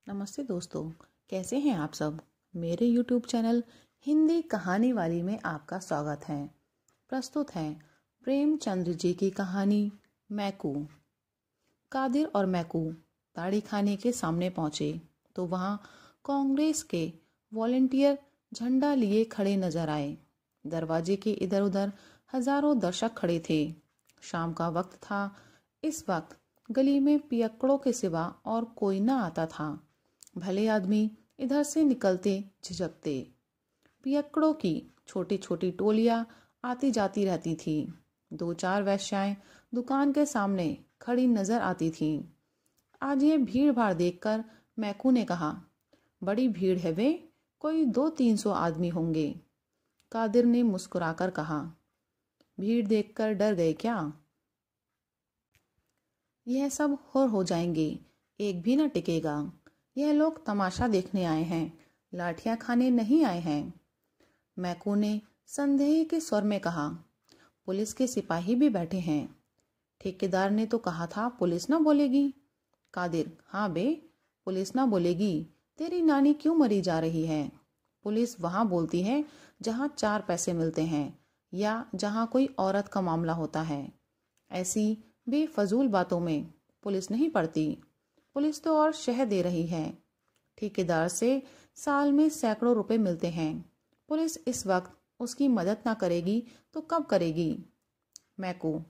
नमस्ते दोस्तों, कैसे हैं आप सब। मेरे YouTube चैनल हिंदी कहानी वाली में आपका स्वागत है। प्रस्तुत है प्रेमचंद्र जी की कहानी मैकू। कादिर और मैकू ताड़ी खाने के सामने पहुंचे तो वहां कांग्रेस के वॉलेंटियर झंडा लिए खड़े नजर आए। दरवाजे के इधर उधर हजारों दर्शक खड़े थे। शाम का वक्त था। इस वक्त गली में पियक्कड़ों के सिवा और कोई न आता था। भले आदमी इधर से निकलते झिझकते। पियक्कड़ों की छोटी छोटी टोलियां आती जाती रहती थी। दो चार वेश्याएं दुकान के सामने खड़ी नजर आती थीं। आज ये भीड़ भाड़ देखकर मैकू ने कहा, बड़ी भीड़ है वे, कोई 200-300 आदमी होंगे। कादिर ने मुस्कुराकर कहा, भीड़ देखकर डर गए क्या? यह सब होर हो जाएंगे, एक भी न टिकेगा। यह लोग तमाशा देखने आए हैं, लाठियां खाने नहीं आए हैं। मैकू ने संदेह के स्वर में कहा, पुलिस के सिपाही भी बैठे हैं। ठेकेदार ने तो कहा था पुलिस ना बोलेगी। कादिर, हाँ बे, पुलिस ना बोलेगी। तेरी नानी क्यों मरी जा रही है? पुलिस वहां बोलती है जहां 4 पैसे मिलते हैं या जहां कोई औरत का मामला होता है। ऐसी बेफजूल बातों में पुलिस नहीं पड़ती। पुलिस तो और शह दे रही है। ठेकेदार से साल में सैकड़ों रुपए मिलते हैं। पुलिस इस वक्त उसकी मदद ना करेगी तो कब करेगी? मैकू,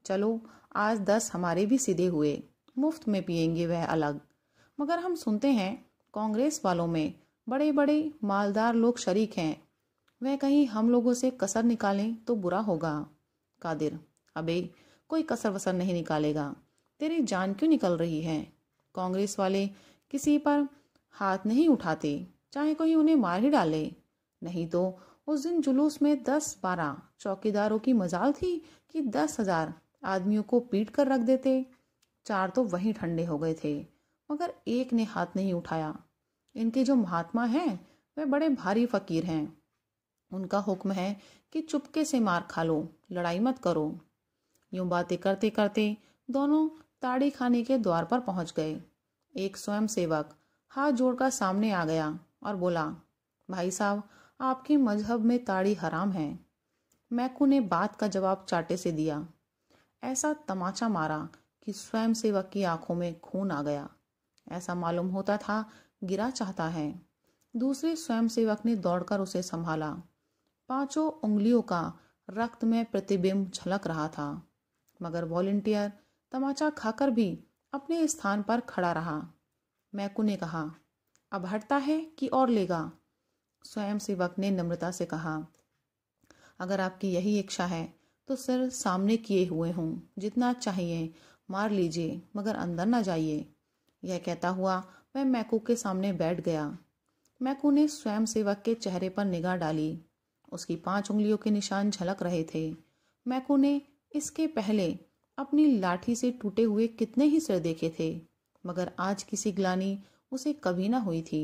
चलो आज 10 हमारे भी सीधे हुए, मुफ्त में पिएंगे वह अलग। मगर हम सुनते हैं कांग्रेस वालों में बड़े बड़े मालदार लोग शरीक हैं। वह कहीं हम लोगों से कसर निकालें तो बुरा होगा। कादिर, अबे कोई कसर वसर नहीं निकालेगा। तेरी जान क्यों निकल रही है? कांग्रेस वाले किसी पर हाथ नहीं उठाते, चाहे कोई उन्हें मार ही डाले। नहीं तो उस दिन जुलूस में 10-12 चौकीदारों की मजाल थी कि 10,000 आदमियों को पीट कर रख देते। 4 तो वहीं ठंडे हो गए थे, मगर एक ने हाथ नहीं उठाया। इनके जो महात्मा हैं वे बड़े भारी फकीर हैं। उनका हुक्म है कि चुपके से मार खा लो, लड़ाई मत करो। यूं बातें करते करते दोनों ताड़ी खाने के द्वार पर पहुंच गए। एक स्वयं सेवक हाथ जोड़कर सामने आ गया और बोला, भाई साहब, आपके मजहब में ताड़ी हराम है। मैकू ने बात का जवाब चाटे से दिया। ऐसा तमाचा मारा कि स्वयं सेवक की आंखों में खून आ गया। ऐसा मालूम होता था गिरा चाहता है। दूसरे स्वयं सेवक ने दौड़कर उसे संभाला। 5 उंगलियों का रक्त में प्रतिबिंब झलक रहा था। मगर वॉलंटियर तमाचा खाकर भी अपने स्थान पर खड़ा रहा। मैकू ने कहा, अब हटता है कि और लेगा? स्वयं सेवक ने नम्रता से कहा, अगर आपकी यही इच्छा है तो सिर सामने किए हुए हूँ, जितना चाहिए मार लीजिए, मगर अंदर ना जाइए। यह कहता हुआ वह मैकू के सामने बैठ गया। मैकू ने स्वयं सेवक के चेहरे पर निगाह डाली। उसकी 5 उंगलियों के निशान झलक रहे थे। मैकू ने इसके पहले अपनी लाठी से टूटे हुए कितने ही सिर देखे थे, मगर आज किसी ग्लानि उसे कभी ना हुई थी।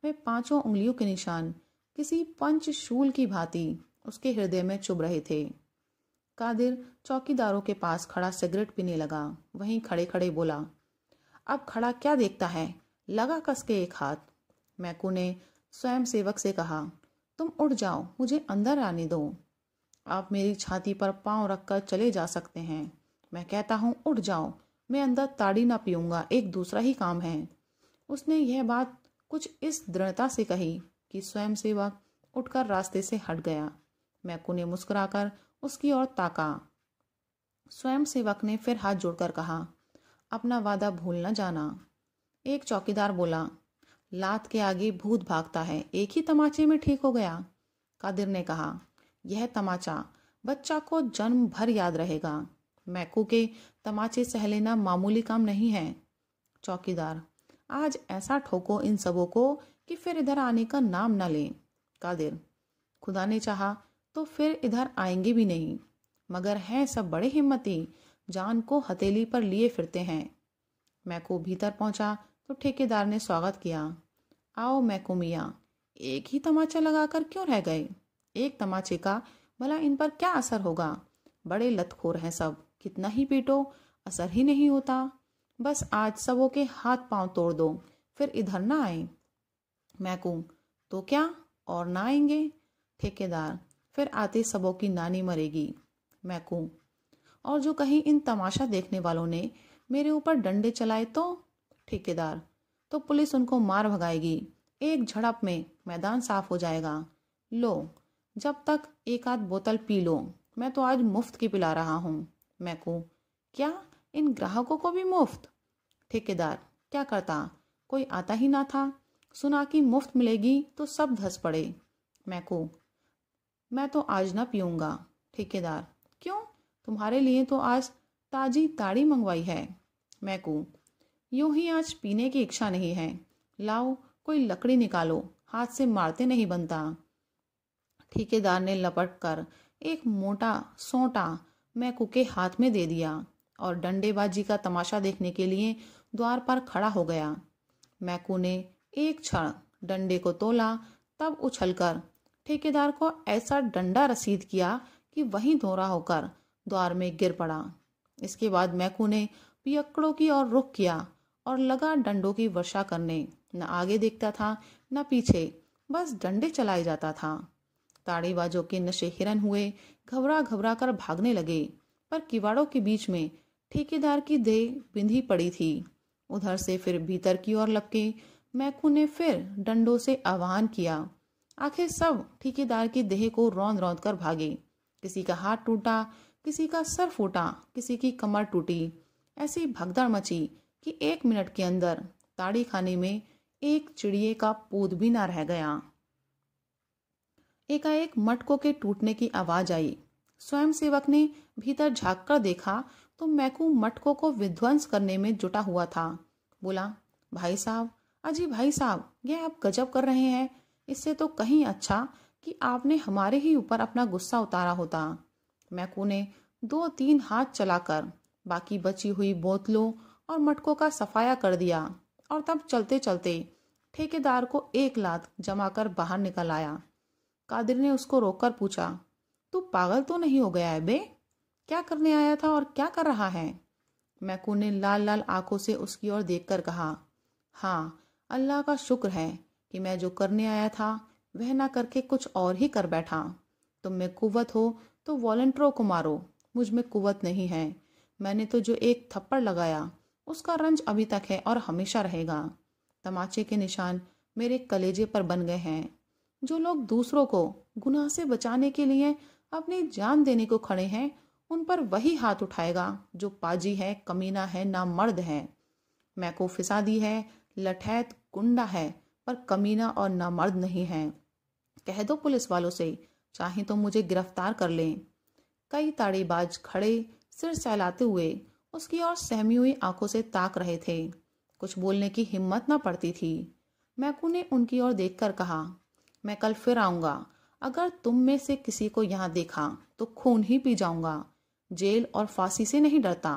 वह 5 उंगलियों के निशान किसी पंचशूल की भांति उसके हृदय में चुभ रहे थे। कादिर चौकीदारों के पास खड़ा सिगरेट पीने लगा। वहीं खड़े खड़े बोला, अब खड़ा क्या देखता है, लगा कस के एक हाथ। मैकू ने स्वयं सेवक से कहा, तुम उठ जाओ, मुझे अंदर आने दो। आप मेरी छाती पर पांव रखकर चले जा सकते हैं। मैं कहता हूं उठ जाओ, मैं अंदर ताड़ी ना पीऊंगा, एक दूसरा ही काम है। उसने यह बात कुछ इस दृढ़ता से कही कि स्वयं सेवक उठकर रास्ते से हट गया। मैकू ने मुस्कुराकर उसकी ओर ताका। स्वयं सेवक ने फिर हाथ जोड़कर कहा, अपना वादा भूल न जाना। एक चौकीदार बोला, लात के आगे भूत भागता है, एक ही तमाचे में ठीक हो गया। कादिर ने कहा, यह तमाचा बच्चा को जन्म भर याद रहेगा। मैकू के तमाचे सह लेना मामूली काम नहीं है। चौकीदार, आज ऐसा ठोको इन सबों को कि फिर इधर आने का नाम ना लें। कादिर, खुदा ने चाहा तो फिर इधर आएंगे भी नहीं, मगर हैं सब बड़े हिम्मती, जान को हथेली पर लिए फिरते हैं। मैकू भीतर पहुंचा तो ठेकेदार ने स्वागत किया। आओ मैकू मियाँ, एक ही तमाचा लगाकर क्यों रह गए? एक तमाचे का भला इन पर क्या असर होगा? बड़े लतखोर हैं सब, कितना ही पीटो असर ही नहीं होता। बस आज सबों के हाथ पांव तोड़ दो, फिर इधर ना आए। मैकू, तो क्या और ना आएंगे? ठेकेदार, फिर आते सबों की नानी मरेगी। मैकू, और जो कहीं इन तमाशा देखने वालों ने मेरे ऊपर डंडे चलाए तो? ठेकेदार, तो पुलिस उनको मार भगाएगी, एक झड़प में मैदान साफ हो जाएगा। लो, जब तक एक आध बोतल पी लो, मैं तो आज मुफ्त की पिला रहा हूँ। मैकू, क्या इन ग्राहकों को भी मुफ्त? ठेकेदार, क्या करता, कोई आता ही ना था, सुना कि मुफ्त मिलेगी तो सब धस पड़े। मैकू, मैं तो आज ना पीऊंगा। ठेकेदार, क्यों? तुम्हारे लिए तो आज ताजी ताड़ी मंगवाई है। मैकू, यूं ही आज पीने की इच्छा नहीं है, लाओ कोई लकड़ी निकालो, हाथ से मारते नहीं बनता। ठेकेदार ने लपट कर एक मोटा सोंटा मैकू के हाथ में दे दिया और डंडेबाजी का तमाशा देखने के लिए द्वार पर खड़ा हो गया। मैकू ने एक क्षण डंडे को तोला, तब उछलकर ठेकेदार को ऐसा डंडा रसीद किया कि वहीं धोरा होकर द्वार में गिर पड़ा। इसके बाद मैकू ने पियक्कड़ों की ओर रुख किया और लगा डंडों की वर्षा करने। न आगे देखता था न पीछे, बस डंडे चलाए जाता था। ताड़ीबाजों के नशे हिरन हुए, घबरा घबरा कर भागने लगे, पर किवाड़ों के बीच में ठेकेदार की देह बिंधी पड़ी थी। उधर से फिर भीतर की ओर लपके मैकू ने फिर डंडों से आह्वान किया। आखिर सब ठेकेदार की देह को रौंद रौंद कर भागे। किसी का हाथ टूटा, किसी का सर फूटा, किसी की कमर टूटी। ऐसी भगदड़ मची कि 1 मिनट के अंदर ताड़ी खाने में एक चिड़िए का पूत भी ना रह गया। एकाएक मटकों के टूटने की आवाज आई। स्वयंसेवक ने भीतर झांक कर देखा तो मैकू मटकों को विध्वंस करने में जुटा हुआ था। बोला, भाई साहब, अजी भाई साहब, यह आप गजब कर रहे हैं। इससे तो कहीं अच्छा कि आपने हमारे ही ऊपर अपना गुस्सा उतारा होता। मैकू ने 2-3 हाथ चलाकर बाकी बची हुई बोतलों और मटकों का सफाया कर दिया और तब चलते चलते ठेकेदार को एक लात जमाकर बाहर निकल आया। कादिर ने उसको रोककर पूछा, तू पागल तो नहीं हो गया है बे? क्या करने आया था और क्या कर रहा है? मैकू ने लाल लाल आंखों से उसकी ओर देखकर कहा, हाँ, अल्लाह का शुक्र है कि मैं जो करने आया था वह ना करके कुछ और ही कर बैठा। तुम में कुव्वत हो तो वॉलंटियरों को मारो, मुझ में कुव्वत नहीं है। मैंने तो जो एक थप्पड़ लगाया उसका रंज अभी तक है और हमेशा रहेगा। तमाचे के निशान मेरे कलेजे पर बन गए हैं। जो लोग दूसरों को गुनाह से बचाने के लिए अपनी जान देने को खड़े हैं, उन पर वही हाथ उठाएगा जो पाजी है, कमीना है, नामर्द है। मैको फिसादी है, लठैत गुंडा है, पर कमीना और नामर्द नहीं है। कह दो पुलिस वालों से, चाहे तो मुझे गिरफ्तार कर लें। कई ताड़ीबाज खड़े सिर सहलाते हुए उसकी ओर सहमी हुई आंखों से ताक रहे थे। कुछ बोलने की हिम्मत न पड़ती थी। मैकू ने उनकी ओर देखकर कहा, मैं कल फिर आऊंगा। अगर तुम में से किसी को यहाँ देखा तो खून ही पी जाऊंगा। जेल और फांसी से नहीं डरता।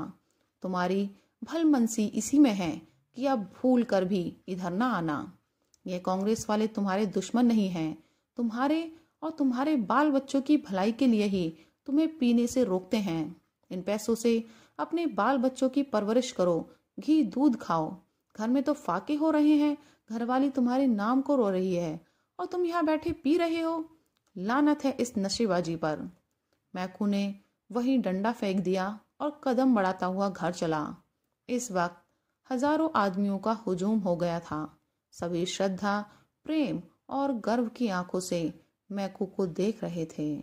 तुम्हारी भलमनसी इसी में है कि अब भूल कर भी इधर ना आना। ये कांग्रेस वाले तुम्हारे दुश्मन नहीं हैं। तुम्हारे और तुम्हारे बाल बच्चों की भलाई के लिए ही तुम्हें पीने से रोकते हैं। इन पैसों से अपने बाल बच्चों की परवरिश करो, घी दूध खाओ। घर में तो फाके हो रहे हैं, घरवाली तुम्हारे नाम को रो रही है और तुम यहाँ बैठे पी रहे हो। लानत है इस नशेबाजी पर। मैकू ने वही डंडा फेंक दिया और कदम बढ़ाता हुआ घर चला। इस वक्त हजारों आदमियों का हुजूम हो गया था। सभी श्रद्धा, प्रेम और गर्व की आंखों से मैकू को देख रहे थे।